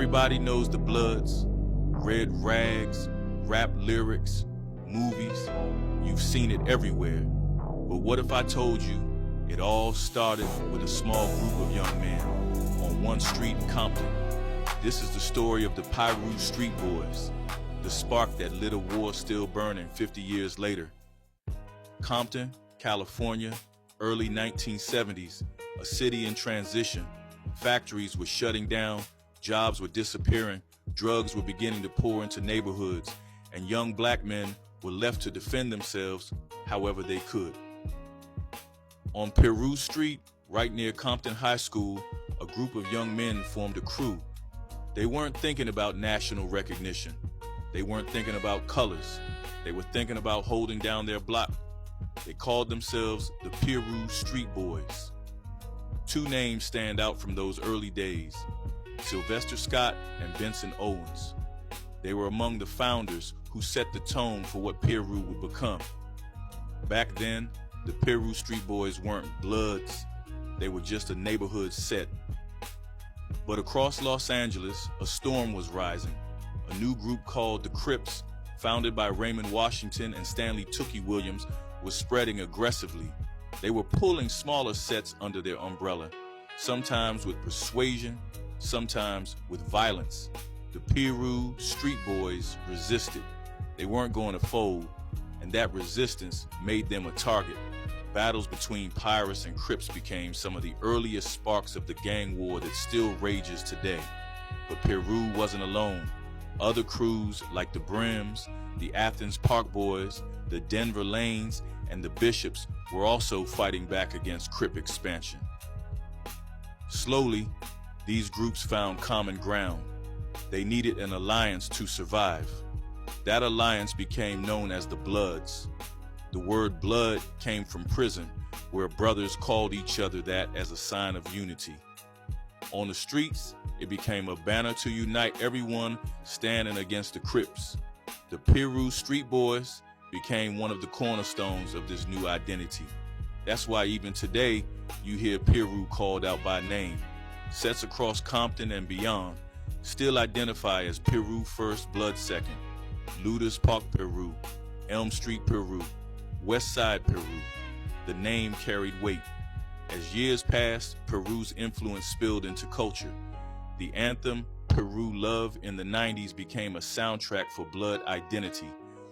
Everybody knows the Bloods, red rags, rap lyrics, movies. You've seen it everywhere. But what if I told you it all started with a small group of young men on one street in Compton? This is the story of the Piru Street Boys, the spark that lit a war still burning 50 years later. Compton, California, early 1970s, a city in transition. Factories were shutting down, jobs were disappearing, drugs were beginning to pour into neighborhoods, and young black men were left to defend themselves however they could. On Piru Street, right near Compton High School, a group of young men formed a crew. They weren't thinking about national recognition. They weren't thinking about colors. They were thinking about holding down their block. They called themselves the Piru Street Boys. Two names stand out from those early days: Sylvester Scott and Benson Owens. They were among the founders who set the tone for what Piru would become. Back then, the Piru Street Boys weren't Bloods. They were just a neighborhood set. But across Los Angeles, a storm was rising. A new group called the Crips, founded by Raymond Washington and Stanley Tookie Williams, was spreading aggressively. They were pulling smaller sets under their umbrella, sometimes with persuasion, sometimes with violence. The Piru Street Boys resisted. They weren't going to fold, and that resistance made them a target. Battles between pirates and Crips became some of the earliest sparks of the gang war that still rages today. But Piru wasn't alone. Other crews like the Brims, the Athens Park Boys, the Denver Lanes, and the Bishops were also fighting back against Crip expansion. Slowly, these groups found common ground. They needed an alliance to survive. That alliance became known as the Bloods. The word blood came from prison, where brothers called each other that as a sign of unity. On the streets, it became a banner to unite everyone standing against the Crips. The Piru Street Boys became one of the cornerstones of this new identity. That's why even today, you hear Piru called out by name. Sets across Compton and beyond still identify as Piru First, Blood Second, Looters Park Piru, Elm Street Piru, West Side Piru. The name carried weight. As years passed, Piru's influence spilled into culture. The anthem Piru Love in the 90s became a soundtrack for Blood identity.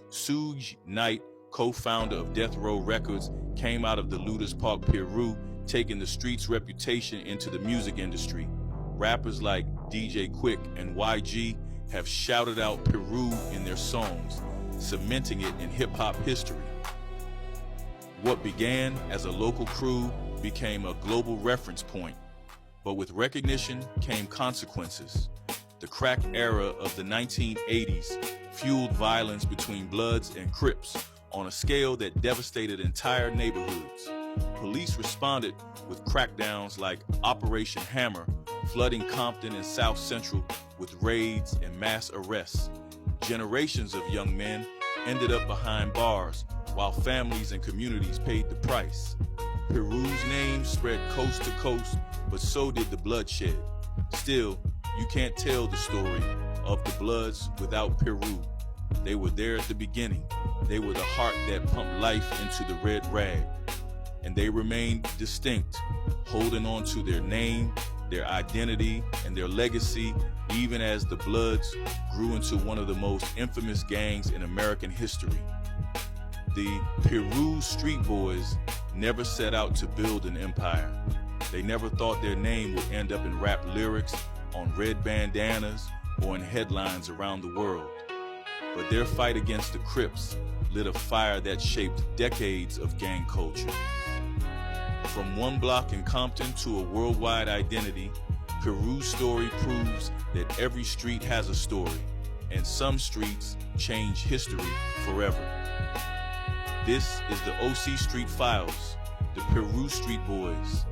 Suge Knight, co-founder of Death Row Records, came out of the Looters Park Piru, taking the street's reputation into the music industry. Rappers like DJ Quick and YG have shouted out Piru in their songs, cementing it in hip-hop history. What began as a local crew became a global reference point, but with recognition came consequences. The crack era of the 1980s fueled violence between Bloods and Crips on a scale that devastated entire neighborhoods. Police responded with crackdowns like Operation Hammer, flooding Compton and South Central with raids and mass arrests. Generations of young men ended up behind bars, while families and communities paid the price. Piru's name spread coast to coast, but so did the bloodshed. Still, you can't tell the story of the Bloods without Piru. They were there at the beginning. They were the heart that pumped life into the red rag. And they remained distinct, holding on to their name, their identity, and their legacy, even as the Bloods grew into one of the most infamous gangs in American history. The Piru Street Boys never set out to build an empire. They never thought their name would end up in rap lyrics, on red bandanas, or in headlines around the world. But their fight against the Crips lit a fire that shaped decades of gang culture. From one block in Compton to a worldwide identity, Piru's story proves that every street has a story, and some streets change history forever. This is the OC Street Files, the Piru Street Boys.